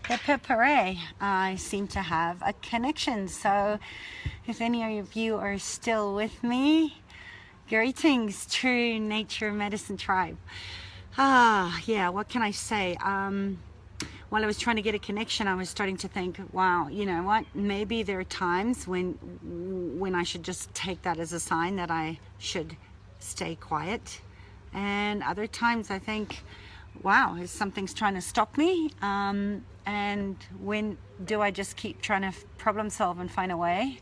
the pepere, I seem to have a connection. So if any of you are still with me, greetings, True Nature Medicine Tribe. Yeah, what can I say? While I was trying to get a connection, I was starting to think, wow, you know what, maybe there are times when I should just take that as a sign that I should stay quiet, and other times I think, wow, something's trying to stop me, and when do I just keep trying to problem solve and find a way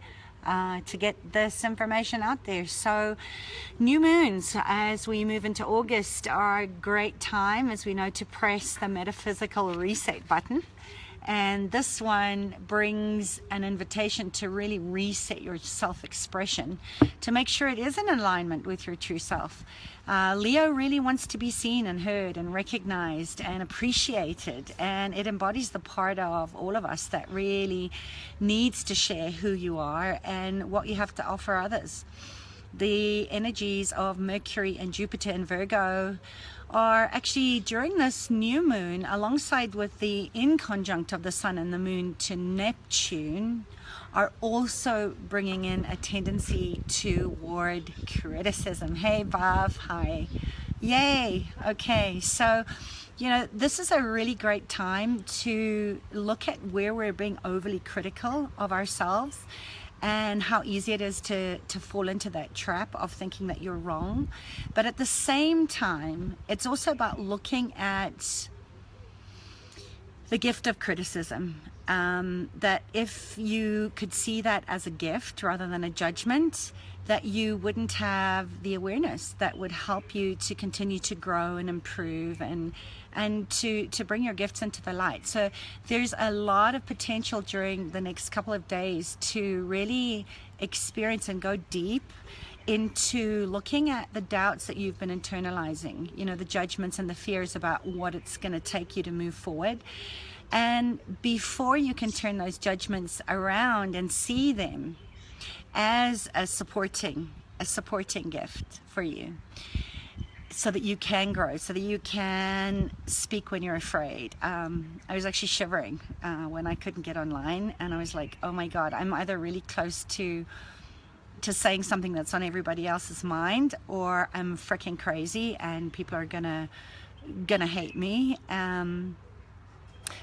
to get this information out there. So new moons as we move into August are a great time, as we know, to press the metaphysical reset button. And this one brings an invitation to really reset your self-expression, to make sure it is in alignment with your true self. Leo really wants to be seen and heard and recognized and appreciated, and it embodies the part of all of us that really needs to share who you are and what you have to offer others. The energies of Mercury and Jupiter in Virgo are actually during this new moon, alongside with the inconjunct of the Sun and the Moon to Neptune, are also bringing in a tendency toward criticism. Hey Bob, hi. Yay. Okay, so you know, this is a really great time to look at where we're being overly critical of ourselves, and how easy it is to fall into that trap of thinking that you're wrong. But at the same time, it's also about looking at the gift of criticism. That if you could see that as a gift rather than a judgment, that you wouldn't have the awareness that would help you to continue to grow and improve and to bring your gifts into the light. So there's a lot of potential during the next couple of days to really experience and go deep into looking at the doubts that you've been internalizing, you know, the judgments and the fears about what it's going to take you to move forward. And before you can turn those judgments around and see them as a supporting gift for you, so that you can grow, so that you can speak when you're afraid. I was actually shivering when I couldn't get online, and I was like, oh my God, I'm either really close to saying something that's on everybody else's mind, or I'm freaking crazy and people are gonna hate me.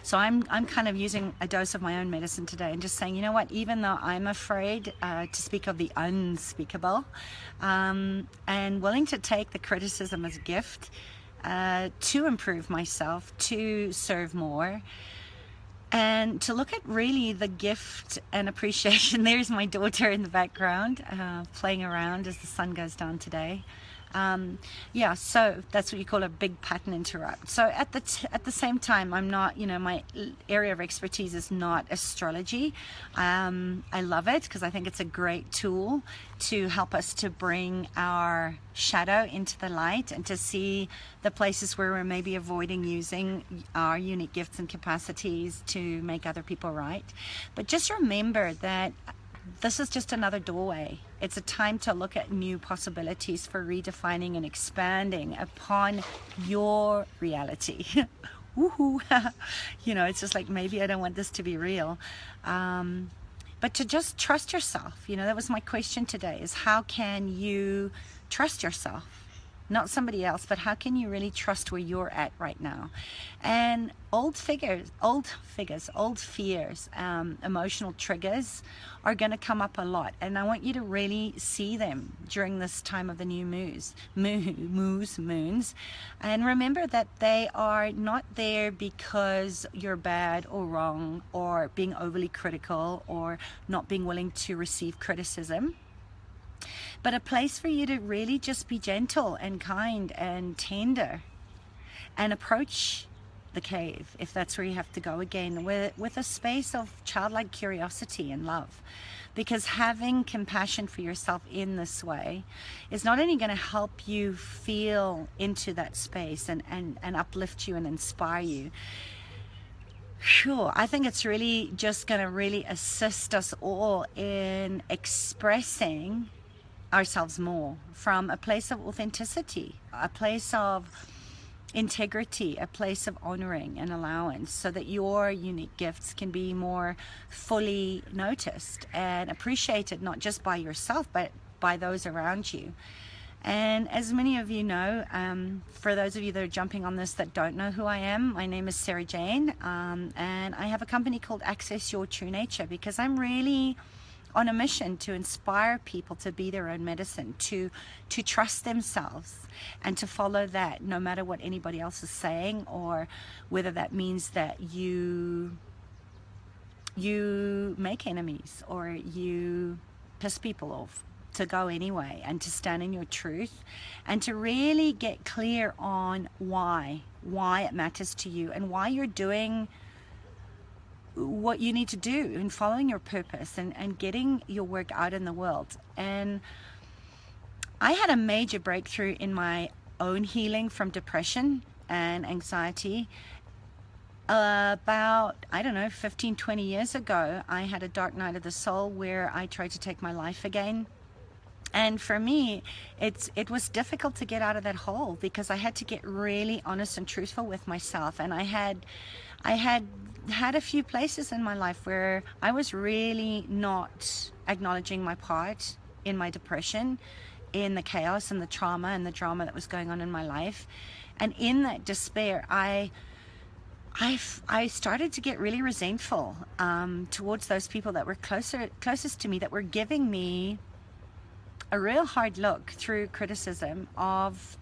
So I'm kind of using a dose of my own medicine today and just saying, you know what, even though I'm afraid to speak of the unspeakable, and willing to take the criticism as a gift to improve myself, to serve more, and to look at really the gift and appreciation. There's my daughter in the background playing around as the sun goes down today. Yeah, so that's what you call a big pattern interrupt. So at the same time, I'm not, you know, my area of expertise is not astrology. I love it because I think it's a great tool to help us to bring our shadow into the light and to see the places where we're maybe avoiding using our unique gifts and capacities to make other people right. But just remember that this is just another doorway. It's a time to look at new possibilities for redefining and expanding upon your reality. Woohoo! You know, it's just like, maybe I don't want this to be real. But to just trust yourself. You know, that was my question today, is how can you trust yourself? Not somebody else, but how can you really trust where you're at right now? And old fears, emotional triggers are going to come up a lot. And I want you to really see them during this time of the new moons. And remember that they are not there because you're bad or wrong or being overly critical or not being willing to receive criticism, but a place for you to really just be gentle and kind and tender and approach the cave, if that's where you have to go again, with a space of childlike curiosity and love. Because having compassion for yourself in this way is not only going to help you feel into that space and uplift you and inspire you. Sure, I think it's really just going to really assist us all in expressing ourselves more from a place of authenticity, a place of integrity, a place of honoring and allowance, so that your unique gifts can be more fully noticed and appreciated, not just by yourself, but by those around you. And as many of you know, for those of you that are jumping on this that don't know who I am, my name is Sarah Jane, and I have a company called Access Your True Nature, because I'm really on a mission to inspire people to be their own medicine, to trust themselves and to follow that, no matter what anybody else is saying, or whether that means that you make enemies or you piss people off, to go anyway and to stand in your truth and to really get clear on why it matters to you and why you're doing what you need to do and following your purpose and getting your work out in the world. And I had a major breakthrough in my own healing from depression and anxiety about, I don't know, 15-20 years ago. I had a dark night of the soul where I tried to take my life again. And for me, it was difficult to get out of that hole, because I had to get really honest and truthful with myself. And I had a few places in my life where I was really not acknowledging my part in my depression, in the chaos and the trauma and the drama that was going on in my life. And in that despair, I started to get really resentful towards those people that were closest to me, that were giving me a real hard look through criticism of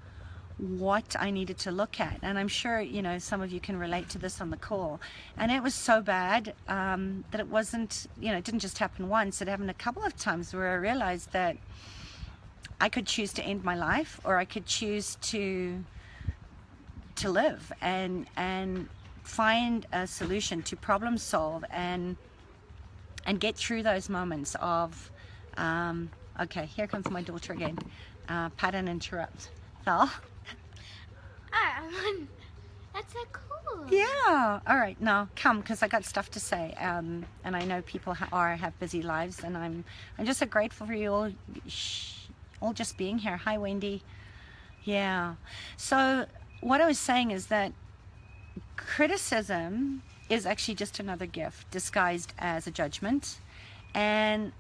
what I needed to look at. And I'm sure, you know, some of you can relate to this on the call. And it was so bad that it wasn't, you know, it didn't just happen once. It happened a couple of times where I realized that I could choose to end my life, or I could choose to live and find a solution, to problem solve and get through those moments of okay, here comes my daughter again. Pattern interrupt. Val? That's so cool. Yeah. All right, now come, because I got stuff to say. And I know people have busy lives, and I'm just so grateful for you all just being here. Hi, Wendy. Yeah. So what I was saying is that criticism is actually just another gift disguised as a judgment. And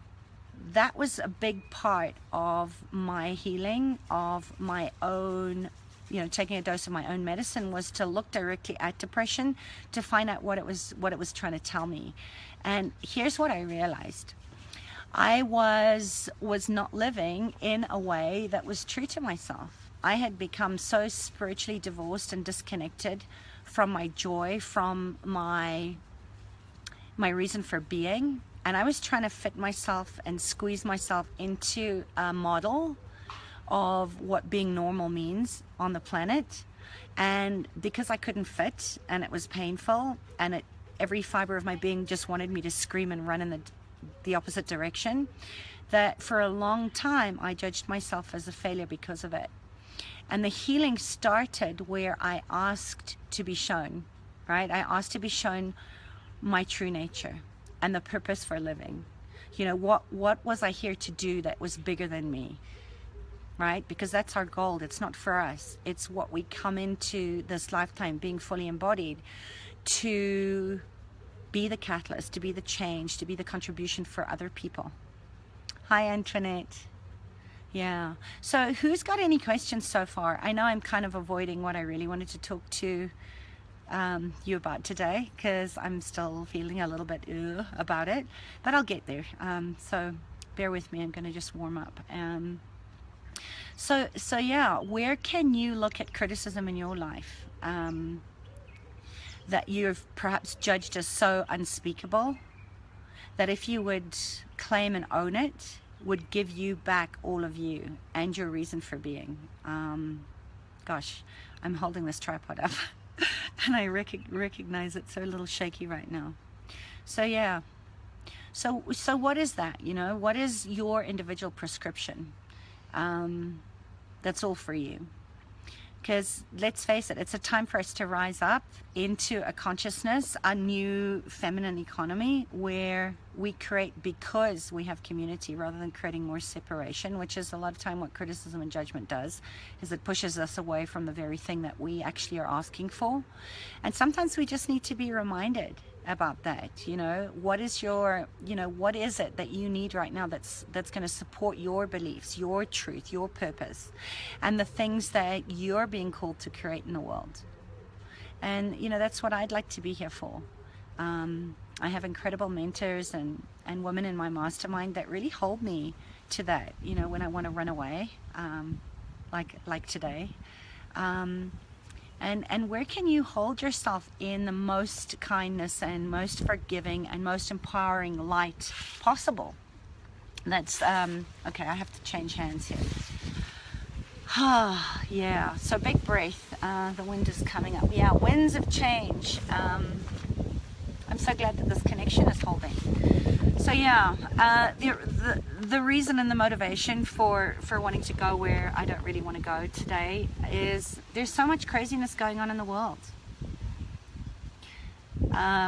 that was a big part of my healing, of my own, you know, taking a dose of my own medicine, was to look directly at depression to find out what it was trying to tell me. And here's what I realized. I was not living in a way that was true to myself. I had become so spiritually divorced and disconnected from my joy, from my reason for being. And I was trying to fit myself and squeeze myself into a model of what being normal means on the planet. And because I couldn't fit, and it was painful, and every fiber of my being just wanted me to scream and run in the opposite direction, that for a long time I judged myself as a failure because of it. And the healing started where I asked to be shown, right? I asked to be shown my true nature and the purpose for living. You know, what was I here to do that was bigger than me, right? Because that's our goal. It's not for us. It's what we come into this lifetime being fully embodied, to be the catalyst, to be the change, to be the contribution for other people. Hi, Antoinette. Yeah. So who's got any questions so far? I know I'm kind of avoiding what I really wanted to talk to you about today, because I'm still feeling a little bit about it, but I'll get there. So bear with me. I'm going to just warm up. So yeah, where can you look at criticism in your life that you've perhaps judged as so unspeakable that if you would claim and own it, would give you back all of you and your reason for being? Gosh, I'm holding this tripod up and I recognize it's so a little shaky right now. So yeah, so what is that? You know, what is your individual prescription that's all for you? Because let's face it, it's a time for us to rise up into a consciousness, a new feminine economy where we create because we have community, rather than creating more separation, which is a lot of time what criticism and judgment does, is it pushes us away from the very thing that we actually are asking for. And sometimes we just need to be reminded about that. What is what is it that you need right now that's going to support your beliefs, your truth, your purpose, and the things that you're being called to create in the world. And that's what I'd like to be here for. I have incredible mentors and women in my mastermind that really hold me to that, when I want to run away, like today. And where can you hold yourself in the most kindness and most forgiving and most empowering light possible? That's, okay, I have to change hands here. Yeah, so big breath. The wind is coming up. Yeah, winds of change. I'm so glad that this connection is holding. So yeah, the reason and the motivation for wanting to go where I don't really want to go today is there's so much craziness going on in the world.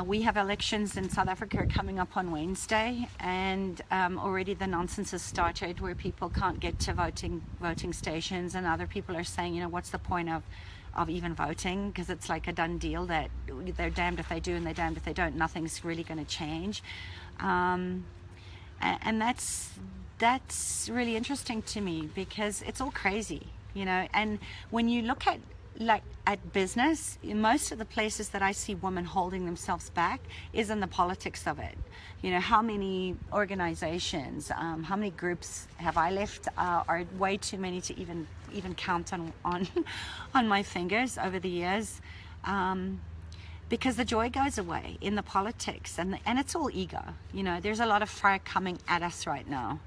We have elections in South Africa coming up on Wednesday, and already the nonsense has started where people can't get to voting stations, and other people are saying, what's the point of even voting, because it's like a done deal that they're damned if they do and they're damned if they don't. Nothing's really going to change, and that's really interesting to me, because it's all crazy, and when you look at business, most of the places that I see women holding themselves back is in the politics of it. How many organizations, how many groups have I left? Are way too many to even count on my fingers over the years, because the joy goes away in the politics, and it's all ego. There's a lot of fire coming at us right now,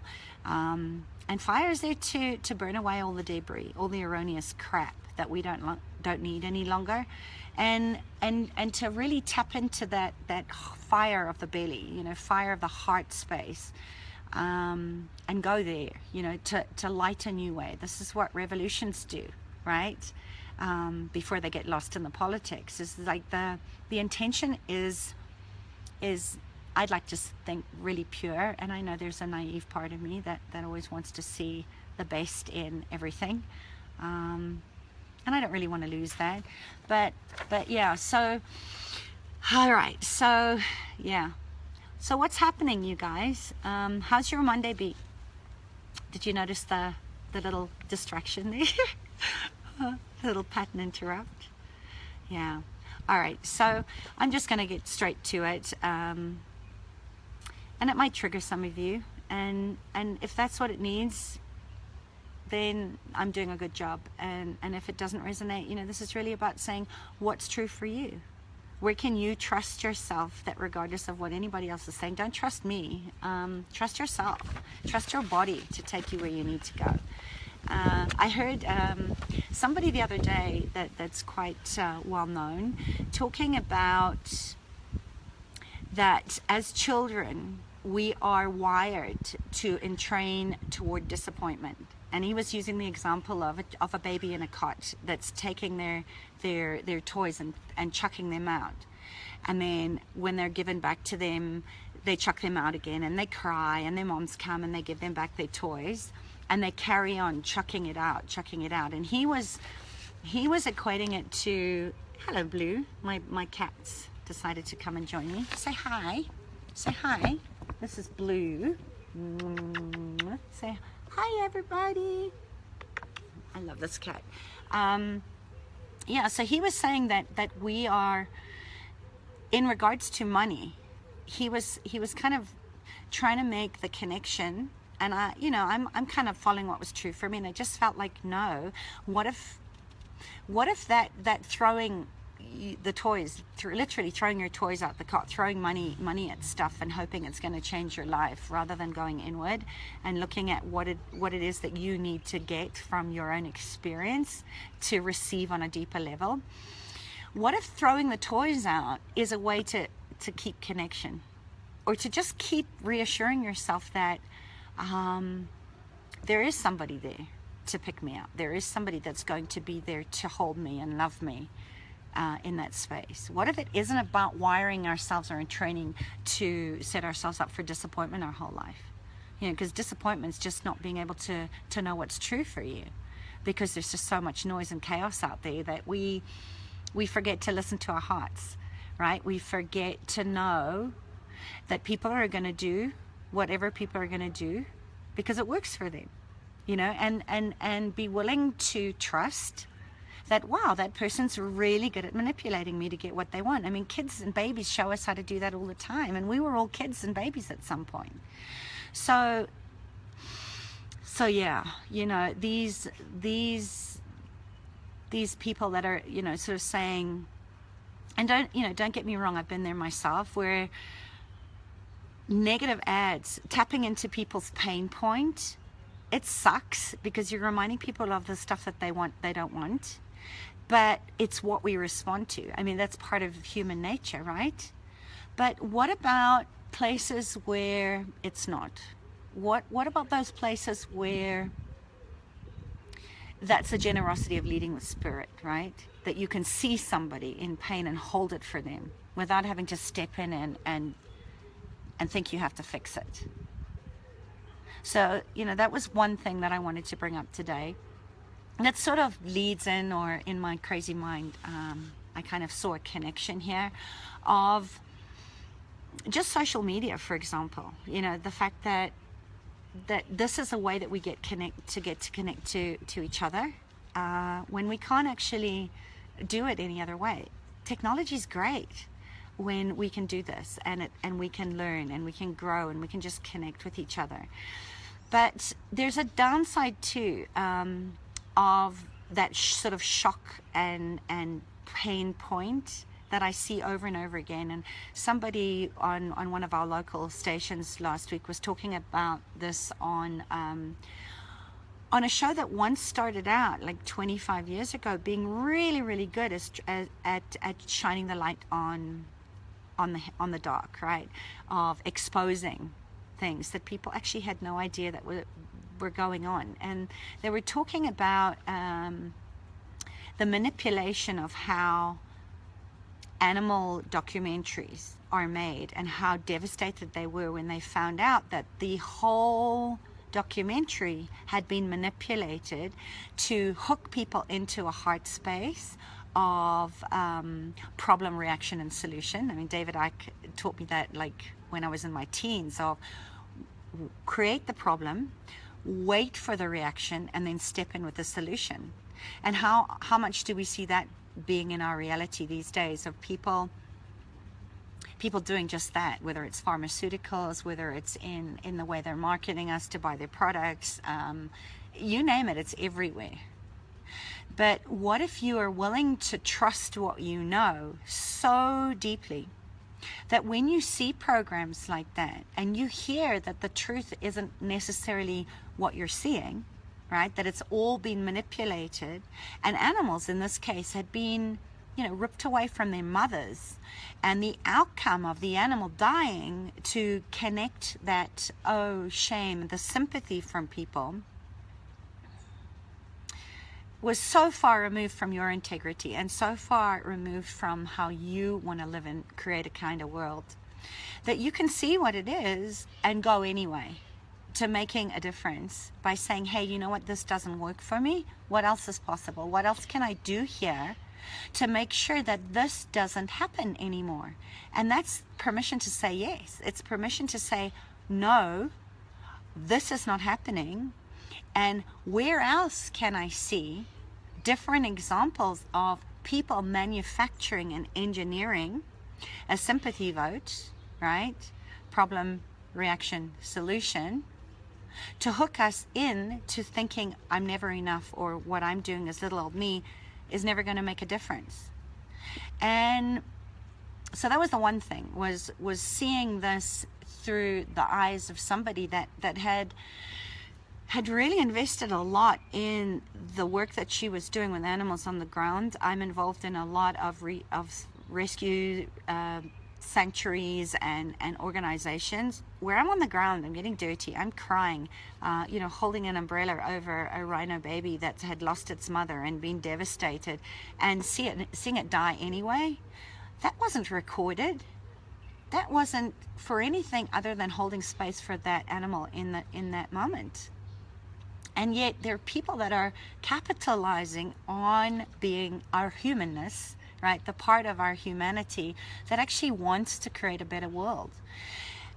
and fire is there to burn away all the debris, all the erroneous crap that we don't need any longer, and to really tap into that fire of the belly, fire of the heart space, and go there, to light a new way. This is what revolutions do, right? Before they get lost in the politics, is like the intention is I'd like to think really pure, and I know there's a naive part of me that always wants to see the best in everything. And I don't really want to lose that, but yeah. So, all right. So, yeah. So what's happening, you guys? How's your Monday be? Did you notice the little distraction there? Little pattern interrupt. Yeah. All right. So I'm just going to get straight to it, and it might trigger some of you, and if that's what it needs, then I'm doing a good job. And if it doesn't resonate, this is really about saying what's true for you. Where can you trust yourself, that regardless of what anybody else is saying, don't trust me, trust yourself, trust your body to take you where you need to go. I heard somebody the other day that's quite well known, talking about that as children we are wired to entrain toward disappointment. And he was using the example of a baby in a cot that's taking their toys and chucking them out. And then when they're given back to them, they chuck them out again, and they cry, and their moms come and they give them back their toys, and they carry on chucking it out. And he was equating it to, hello Blue, my cats decided to come and join me. Say hi. This is Blue. Say hi, everybody. I love this cat. Yeah, so he was saying that we are, in regards to money, he was kind of trying to make the connection, and I'm kind of following what was true for me, and I just felt like, no, what if that throwing the toys, literally throwing your toys out the cot, throwing money at stuff and hoping it's going to change your life, rather than going inward and looking at what it is that you need to get from your own experience to receive on a deeper level. What if throwing the toys out is a way to keep connection, or to just keep reassuring yourself that there is somebody there to pick me up, there is somebody that's going to be there to hold me and love me, in that space? What if it isn't about wiring ourselves or in training to set ourselves up for disappointment our whole life? You know, because disappointment's just not being able to know what's true for you, because there's just so much noise and chaos out there that we forget to listen to our hearts, right? We forget to know that people are going to do whatever people are going to do because it works for them, you know, and be willing to trust that, wow, that person's really good at manipulating me to get what they want. I mean, kids and babies show us how to do that all the time, and we were all kids and babies at some point. So yeah, you know, these people that are, you know, sort of saying, and don't get me wrong, I've been there myself, where negative ads tapping into people's pain point, it sucks because you're reminding people of the stuff that they don't want, but it's what we respond to. I mean, that's part of human nature, right? But what about places where it's not? What about those places where that's the generosity of leading with spirit, right? That you can see somebody in pain and hold it for them without having to step in and think you have to fix it. So, you know, that was one thing that I wanted to bring up today. And that sort of leads in, or in my crazy mind, I kind of saw a connection here of just social media, for example. You know, the fact that this is a way that we get to connect to each other when we can't actually do it any other way. Technology is great when we can do this, and we can learn and we can grow and we can just connect with each other. But there's a downside too of that sort of shock and pain point that I see over and over again. And somebody on one of our local stations last week was talking about this on a show that once started out like 25 years ago being really, really good at shining the light on the dark, right? Of exposing things that people actually had no idea that were going on. And they were talking about the manipulation of how animal documentaries are made and how devastated they were when they found out that the whole documentary had been manipulated to hook people into a heart space of problem, reaction, and solution. I mean, David Icke taught me that like when I was in my teens, of create the problem, wait for the reaction, and then step in with the solution. And how much do we see that being in our reality these days, of people doing just that, whether it's pharmaceuticals, whether it's in the way they're marketing us to buy their products, you name it, it's everywhere. But what if you are willing to trust what you know so deeply that when you see programs like that and you hear that the truth isn't necessarily what you're seeing, right? That it's all been manipulated, and animals in this case had been, you know, ripped away from their mothers, and the outcome of the animal dying to connect that, oh, shame, the sympathy from people, was so far removed from your integrity and so far removed from how you want to live and create a kind of world, that you can see what it is and go anyway to making a difference by saying, hey, you know what, this doesn't work for me. What else is possible? What else can I do here to make sure that this doesn't happen anymore? And that's permission to say yes. It's permission to say, no, this is not happening. And where else can I see different examples of people manufacturing and engineering a sympathy vote, right? Problem, reaction, solution, to hook us in to thinking I'm never enough, or what I'm doing as little old me is never going to make a difference. And so that was the one thing, was seeing this through the eyes of somebody that had really invested a lot in the work that she was doing with animals on the ground. I'm involved in a lot of rescue sanctuaries and organizations where I'm on the ground, I'm getting dirty, I'm crying, holding an umbrella over a rhino baby that had lost its mother and been devastated, and seeing it die anyway. That wasn't recorded. That wasn't for anything other than holding space for that animal in that moment. And yet there are people that are capitalizing on being our humanness, right? The part of our humanity that actually wants to create a better world.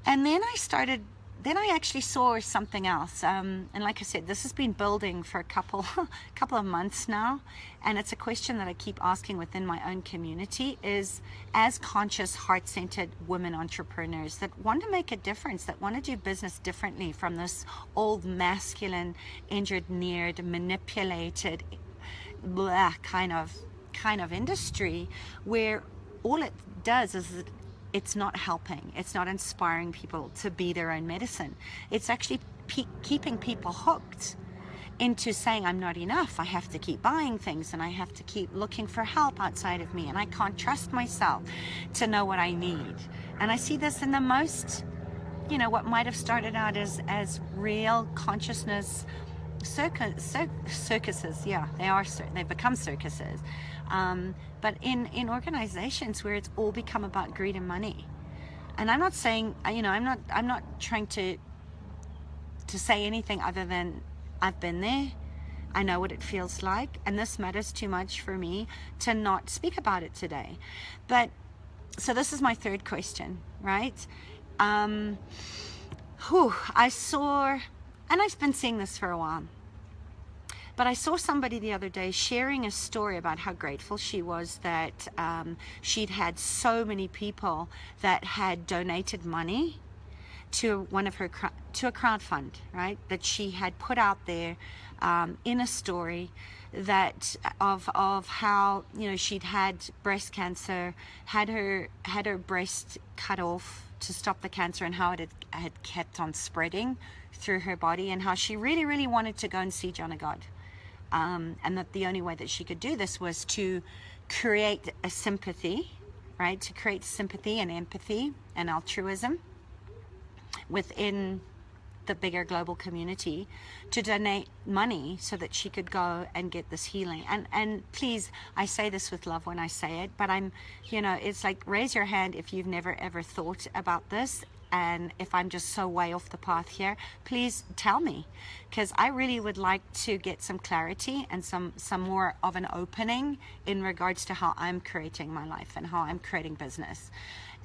And then I actually saw something else. And like I said, this has been building for a couple of months now. And it's a question that I keep asking within my own community is, as conscious, heart-centered women entrepreneurs that want to make a difference, that want to do business differently from this old masculine, engineered, manipulated, blah, kind of industry where all it does is it's not helping, it's not inspiring people to be their own medicine. It's actually keeping people hooked into saying, I'm not enough, I have to keep buying things, and I have to keep looking for help outside of me, and I can't trust myself to know what I need. And I see this in the most, what might have started out as real consciousness circuses. Yeah, they've become circuses. But in organizations where it's all become about greed and money. And I'm not saying, I'm not trying to say anything other than I've been there. I know what it feels like, and this matters too much for me to not speak about it today. But so this is my third question, right? I saw, and I've been seeing this for a while, but I saw somebody the other day sharing a story about how grateful she was that she'd had so many people that had donated money to to a crowdfund, right? That she had put out there in a story that of how she'd had breast cancer, had her breast cut off to stop the cancer, and how it had kept on spreading through her body, and how she really, really wanted to go and see John of God. And that the only way that she could do this was to create a sympathy, right? To create sympathy and empathy and altruism within the bigger global community, to donate money so that she could go and get this healing. And please, I say this with love when I say it, but it's like, raise your hand if you've never ever thought about this. And if I'm just so way off the path here, please tell me, because I really would like to get some clarity and some more of an opening in regards to how I'm creating my life and how I'm creating business.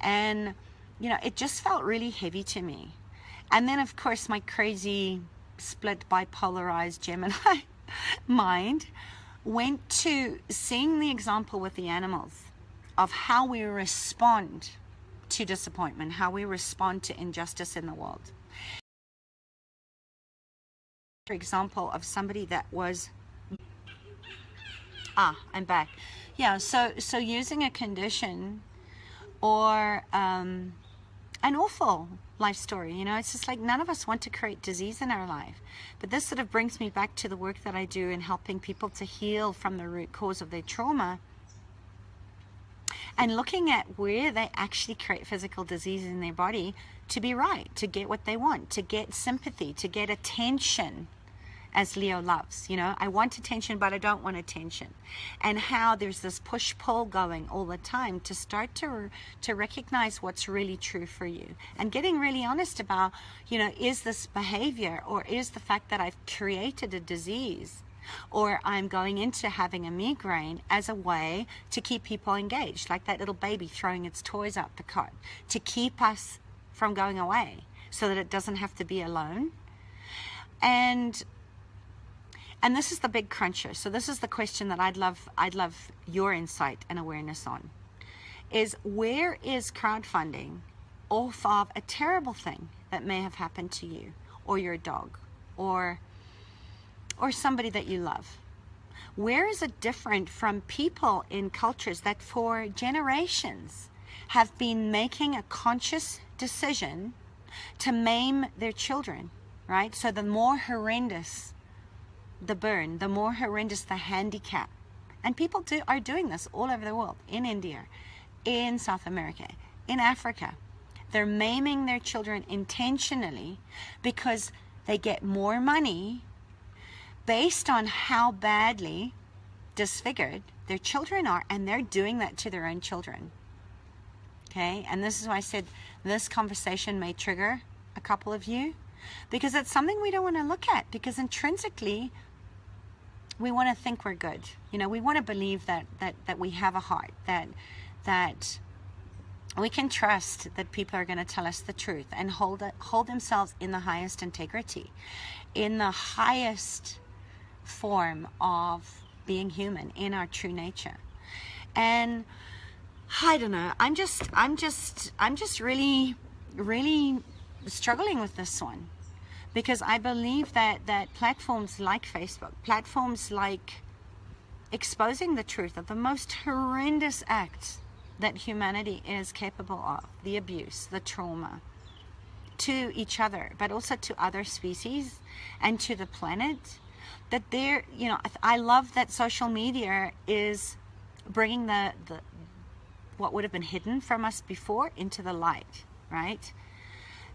And it just felt really heavy to me. And then of course my crazy split bipolarized Gemini mind went to seeing the example with the animals of how we respond to disappointment, how we respond to injustice in the world. For example, of somebody that was I'm back. Yeah, so using a condition or an awful life story, it's just like, none of us want to create disease in our life. But this sort of brings me back to the work that I do in helping people to heal from the root cause of their trauma, and looking at where they actually create physical disease in their body to be right, to get what they want, to get sympathy, to get attention, as Leo loves. I want attention, but I don't want attention. And how there's this push-pull going all the time to start to recognize what's really true for you. And getting really honest about, is this behavior, or is the fact that I've created a disease, or I'm going into having a migraine as a way to keep people engaged, like that little baby throwing its toys out the cot, to keep us from going away so that it doesn't have to be alone. And this is the big cruncher. So this is the question that I'd love your insight and awareness on, is where is crowdfunding off of a terrible thing that may have happened to you or your dog or somebody that you love? Where is it different from people in cultures that for generations have been making a conscious decision to maim their children, right? So the more horrendous the burn, the more horrendous the handicap. And people are doing this all over the world, in India, in South America, in Africa. They're maiming their children intentionally because they get more money based on how badly disfigured their children are, and they're doing that to their own children. Okay, and this is why I said this conversation may trigger a couple of you, because it's something we don't want to look at, because intrinsically we want to think we're good. You know, we want to believe that we have a heart, that we can trust that people are going to tell us the truth and hold themselves in the highest integrity, in the highest form of being human, in our true nature. And I don't know, I'm just really struggling with this one, because I believe that platforms like Facebook, platforms like exposing the truth of the most horrendous acts that humanity is capable of, the abuse, the trauma, to each other, but also to other species and to the planet, that there, you know, I love that social media is bringing the what would have been hidden from us before into the light, right?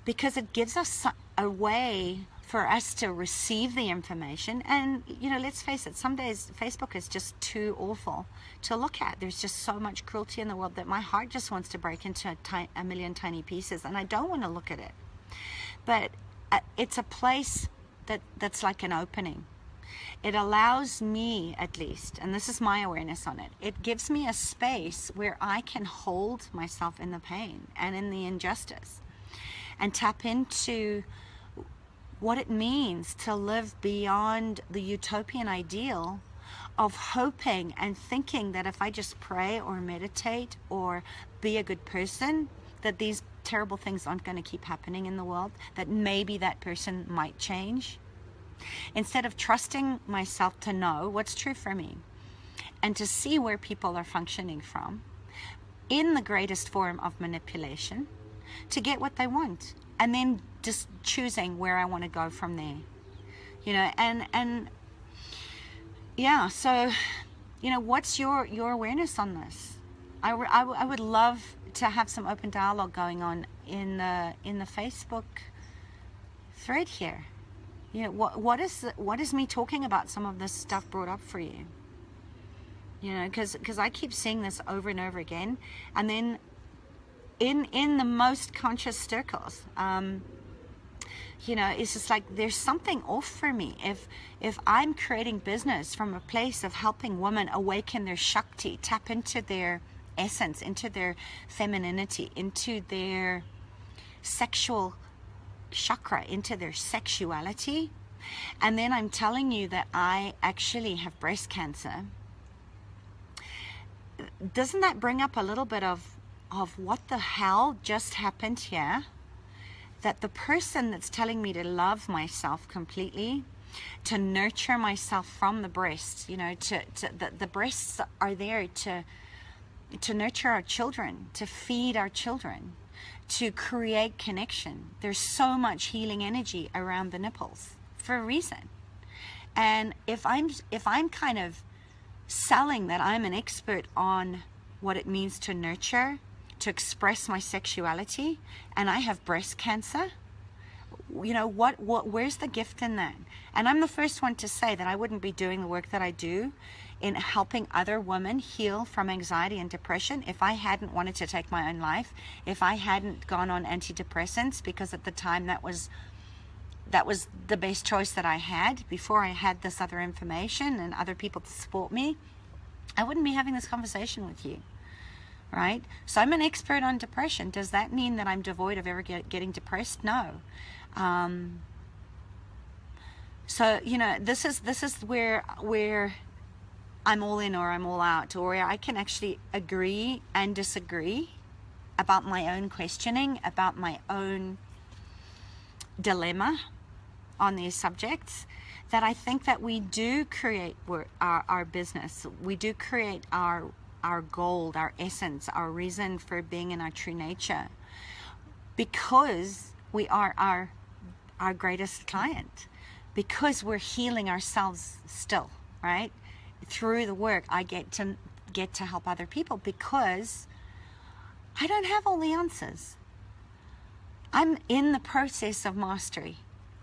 Because it gives us a way for us to receive the information. And, you know, let's face it, some days Facebook is just too awful to look at. There's just so much cruelty in the world that my heart just wants to break into a million tiny pieces, and I don't want to look at it. But it's a place that's like an opening. It allows me, at least, and this is my awareness on it, it gives me a space where I can hold myself in the pain and in the injustice, and tap into what it means to live beyond the utopian ideal of hoping and thinking that if I just pray or meditate or be a good person, that these terrible things aren't going to keep happening in the world, that maybe that person might change. Instead of trusting myself to know what's true for me and to see where people are functioning from in the greatest form of manipulation to get what they want, and then just choosing where I want to go from there, you know. And yeah, so, you know, what's your awareness on this? I would love to have some open dialogue going on in the Facebook thread here. You know, what is me talking about some of this stuff brought up for you? You know, because I keep seeing this over and over again, and then in the most conscious circles, you know, it's just like there's something off for me if I'm creating business from a place of helping women awaken their Shakti, tap into their essence, into their femininity, into their sexual chakra, into their sexuality, and then I'm telling you that I actually have breast cancer. Doesn't that bring up a little bit of what the hell just happened here? That the person that's telling me to love myself completely, to nurture myself from the breasts, you know, the breasts are there to nurture our children, to feed our children, to create connection. There's so much healing energy around the nipples for a reason. And if I'm kind of selling that I'm an expert on what it means to nurture, to express my sexuality, and I have breast cancer, you know, where's the gift in that? And I'm the first one to say that I wouldn't be doing the work that I do in helping other women heal from anxiety and depression if I hadn't wanted to take my own life, if I hadn't gone on antidepressants, because at the time that was the best choice that I had before I had this other information and other people to support me. I wouldn't be having this conversation with you, right? So I'm an expert on depression. Does that mean that I'm devoid of ever getting depressed? No. So, you know, this is where I'm all in or I'm all out, or where I can actually agree and disagree about my own questioning, about my own dilemma on these subjects, that I think that we do create our business. We do create our gold, our essence, our reason for being in our true nature, because we are our greatest client, because we're healing ourselves still, right? Through the work I get to help other people, because I don't have all the answers. I'm in the process of mastery,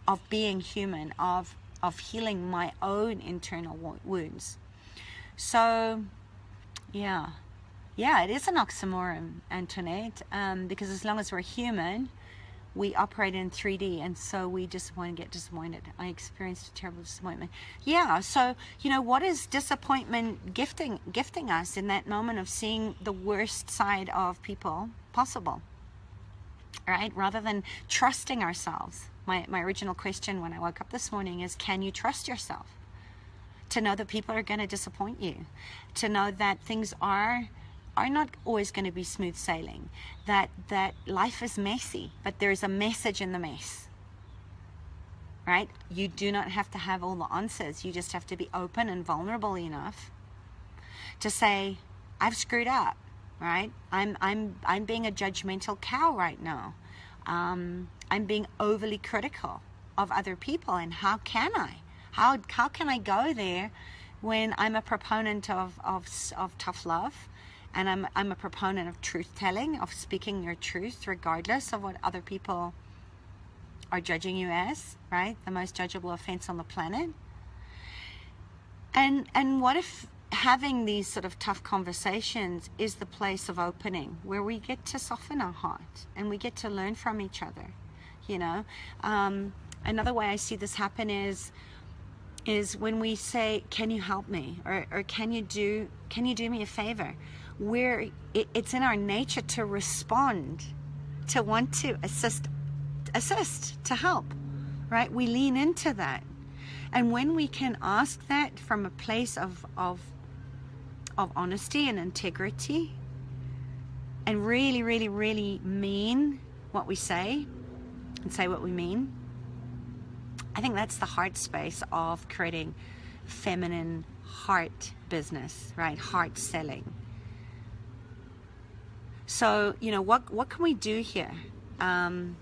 of being human, of healing my own internal wounds. So, yeah, it is an oxymoron, Antoinette, because as long as we're human, we operate in 3D, and so we get disappointed. I experienced a terrible disappointment. Yeah, so, what is disappointment gifting us in that moment of seeing the worst side of people possible, right? Rather than trusting ourselves. My original question when I woke up this morning is, can you trust yourself? To know that people are going to disappoint you. To know that things are not always going to be smooth sailing, that life is messy, but there is a message in the mess, right? You do not have to have all the answers. You just have to be open and vulnerable enough to say, I've screwed up, right? I'm being a judgmental cow right now. I'm being overly critical of other people, and how can I? How can I go there when I'm a proponent of tough love? And I'm a proponent of truth-telling, of speaking your truth regardless of what other people are judging you as, right? The most judgeable offense on the planet. And what if having these sort of tough conversations is the place of opening, where we get to soften our heart and we get to learn from each other, Another way I see this happen is when we say, can you help me? Or can you do me a favor? Where it's in our nature to respond, to want to assist, to help, right? We lean into that. And when we can ask that from a place of honesty and integrity, and really, really, really mean what we say and say what we mean, I think that's the heart space of creating feminine heart business, right? Heart selling. So, what can we do here? And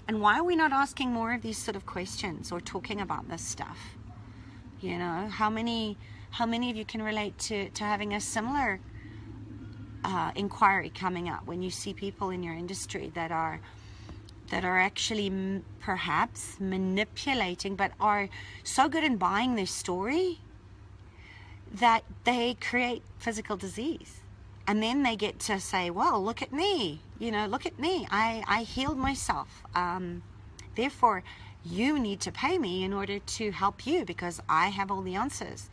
why are we not asking more of these sort of questions or talking about this stuff? How many of you can relate to having a similar inquiry coming up when you see people in your industry that are actually perhaps manipulating, but are so good in buying their story that they create physical disease? And then they get to say, well, look at me, look at me. I healed myself. Therefore, you need to pay me in order to help you because I have all the answers.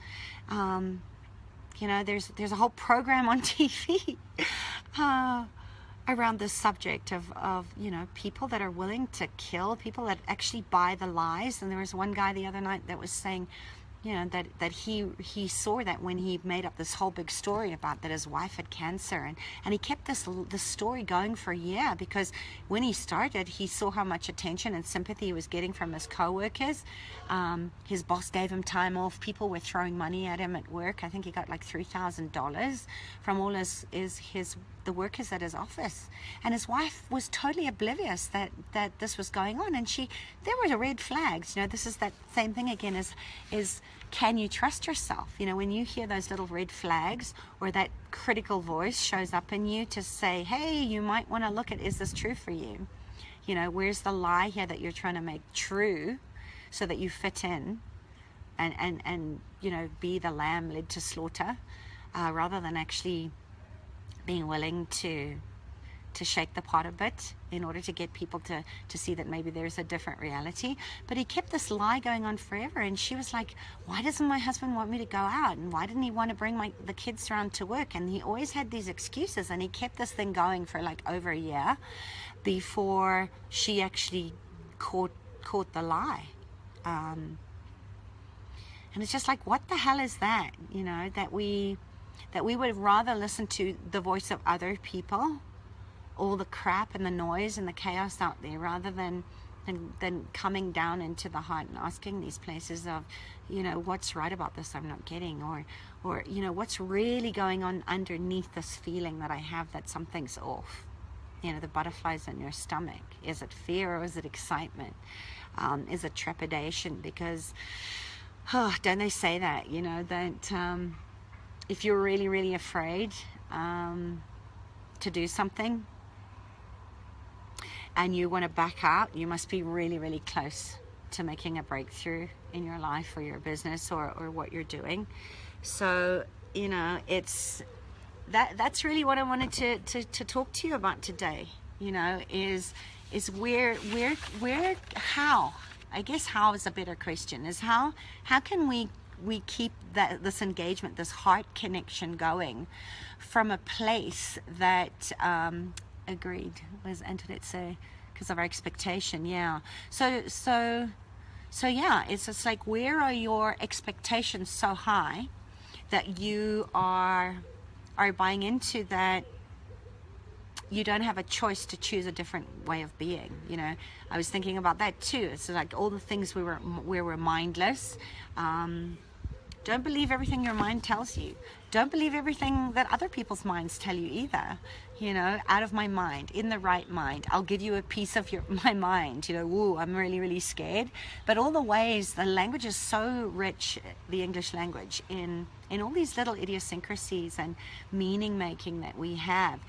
There's a whole program on TV around this subject of people that are willing to kill, people that actually buy the lies. And there was one guy the other night that was saying, that he saw that when he made up this whole big story about that his wife had cancer, and he kept this story going for a year, because when he started, he saw how much attention and sympathy he was getting from his co-workers. His boss gave him time off. People were throwing money at him at work. I think he got like $3,000 from all the workers at his office, and his wife was totally oblivious that this was going on. And there were red flags. This is that same thing again, is can you trust yourself? When you hear those little red flags, or that critical voice shows up in you to say, hey, you might want to look at, is this true for you? Where's the lie here that you're trying to make true so that you fit in and be the lamb led to slaughter, rather than actually being willing to shake the pot a bit in order to get people to see that maybe there's a different reality. But he kept this lie going on forever, and she was like, why doesn't my husband want me to go out? And why didn't he want to bring the kids around to work? And he always had these excuses, and he kept this thing going for like over a year before she actually caught the lie. And it's just like, what the hell is that? That we would rather listen to the voice of other people, all the crap and the noise and the chaos out there, rather than coming down into the heart and asking these places of, what's right about this I'm not getting, or what's really going on underneath this feeling that I have that something's off. The butterflies in your stomach. Is it fear, or is it excitement? Is it trepidation? Because, don't they say that, if you're really, really afraid, to do something and you want to back out, you must be really, really close to making a breakthrough in your life or your business or what you're doing. So, you know, it's that's really what I wanted to talk to you about today, you know, is where how, I guess how is a better question, is how can we keep this engagement, this heart connection going from a place that agreed, what does Antoinette say, because of our expectation. Yeah, so yeah, it's just like, where are your expectations so high that you are buying into that you don't have a choice to choose a different way of being. You know, I was thinking about that too. It's like all the things we were mindless. Don't believe everything your mind tells you. Don't believe everything that other people's minds tell you either. You know, out of my mind, in the right mind. I'll give you a piece of my mind. You know, ooh, I'm really, really scared. But all the ways, the language is so rich, the English language, in all these little idiosyncrasies and meaning making that we have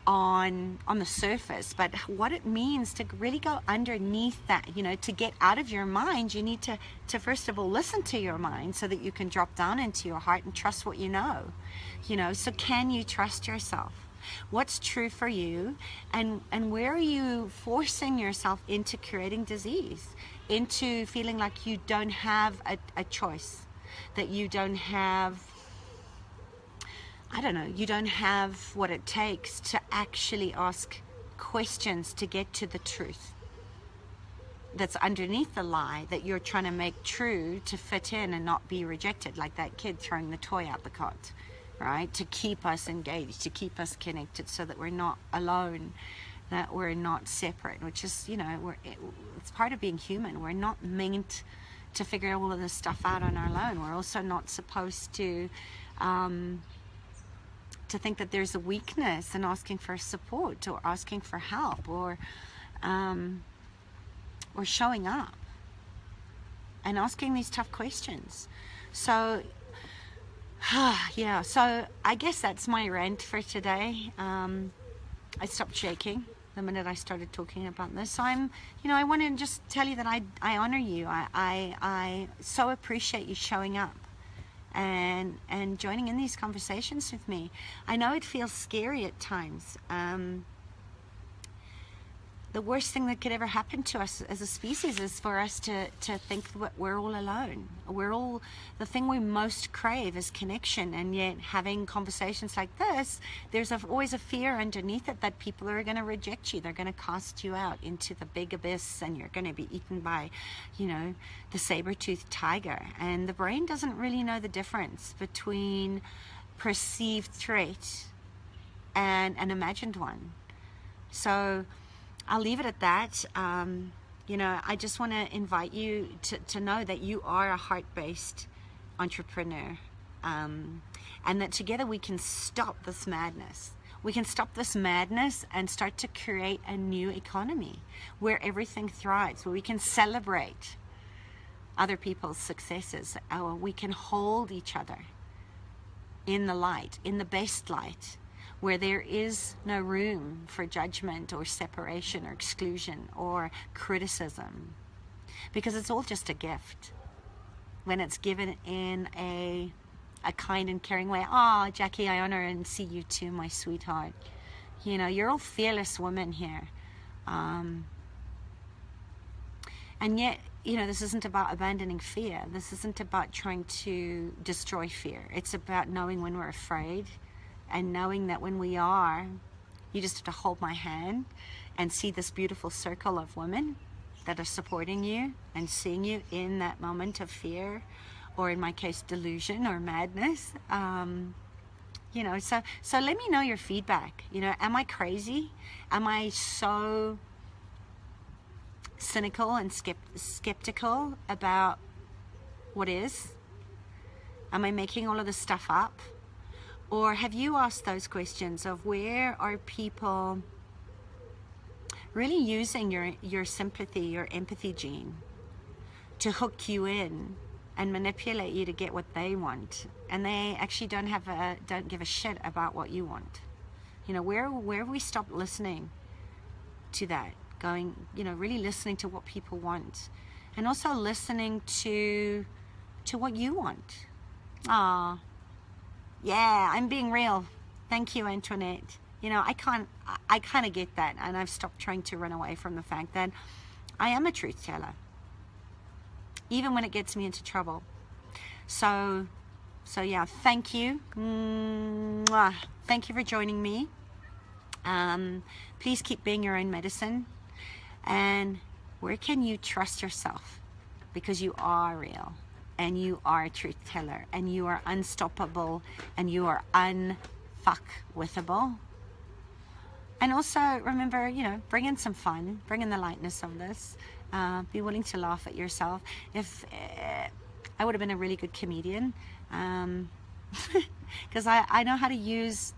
on the surface. But what it means to really go underneath that, you know, to get out of your mind, you need to first of all listen to your mind so that you can drop down into your heart and trust what you know. You know, so can you trust yourself? What's true for you, and where are you forcing yourself into creating disease, into feeling like you don't have a choice, that you don't have, I don't know, you don't have what it takes to actually ask questions to get to the truth that's underneath the lie that you're trying to make true to fit in and not be rejected, like that kid throwing the toy out the cot, right? To keep us engaged, to keep us connected so that we're not alone, that we're not separate, which is, you know, it's part of being human. We're not meant to figure all of this stuff out on our own. We're also not supposed to think that there's a weakness in asking for support or asking for help or showing up and asking these tough questions. So yeah, so I guess that's my rant for today. I stopped shaking the minute I started talking about this. So I want to just tell you that I honor you. I so appreciate you showing up and joining in these conversations with me. I know it feels scary at times. The worst thing that could ever happen to us as a species is for us to think that we're all alone. The thing we most crave is connection, and yet having conversations like this, there's always a fear underneath it that people are going to reject you. They're going to cast you out into the big abyss, and you're going to be eaten by, you know, the saber-toothed tiger. And the brain doesn't really know the difference between perceived threat and an imagined one. So I'll leave it at that. I just want to invite you to know that you are a heart-based entrepreneur, and that together we can stop this madness. We can stop this madness and start to create a new economy where everything thrives, where we can celebrate other people's successes. We can hold each other in the light, in the best light, where there is no room for judgment or separation or exclusion or criticism, because it's all just a gift when it's given in a kind and caring way. Oh, Jackie, I honor and see you too, my sweetheart. You know, you're all fearless women here. And yet, you know, this isn't about abandoning fear. This isn't about trying to destroy fear. It's about knowing when we're afraid, and knowing that when we are, you just have to hold my hand and see this beautiful circle of women that are supporting you and seeing you in that moment of fear, or in my case, delusion or madness. So let me know your feedback. You know, am I crazy? Am I so cynical and skeptical about what is? Am I making all of this stuff up? Or have you asked those questions of where are people really using your sympathy, your empathy gene to hook you in and manipulate you to get what they want, and they actually don't give a shit about what you want? You know, where have we stopped listening to that? Going, you know, really listening to what people want, and also listening to what you want. Ah, yeah, I'm being real. Thank you, Antoinette. You know, I kind of get that, and I've stopped trying to run away from the fact that I am a truth teller, even when it gets me into trouble. So yeah, thank you. Mwah. Thank you for joining me. Please keep being your own medicine. And where can you trust yourself? Because you are real, and you are a truth teller, and you are unstoppable, and you are unfuckwithable. And also remember, you know, bring in some fun, bring in the lightness of this. Be willing to laugh at yourself. If I would have been a really good comedian, because I know how to use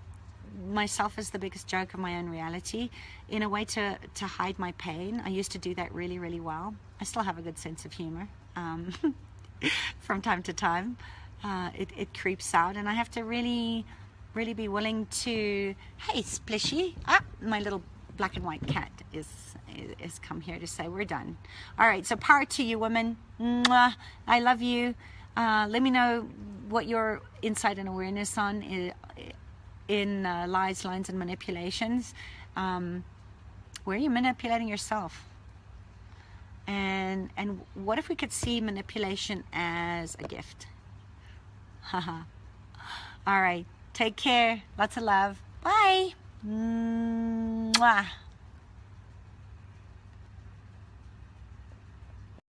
myself as the biggest joke of my own reality in a way to hide my pain. I used to do that really, really well. I still have a good sense of humor. From time to time, it creeps out, and I have to really be willing to, hey, Splishy, my little black and white cat is come here to say we're done. All right, so power to you, women. Mwah. I love you. Let me know what your insight and awareness on in lies, lines, and manipulations. Where are you manipulating yourself? And what if we could see manipulation as a gift? Haha. All right. Take care. Lots of love. Bye. Mwah.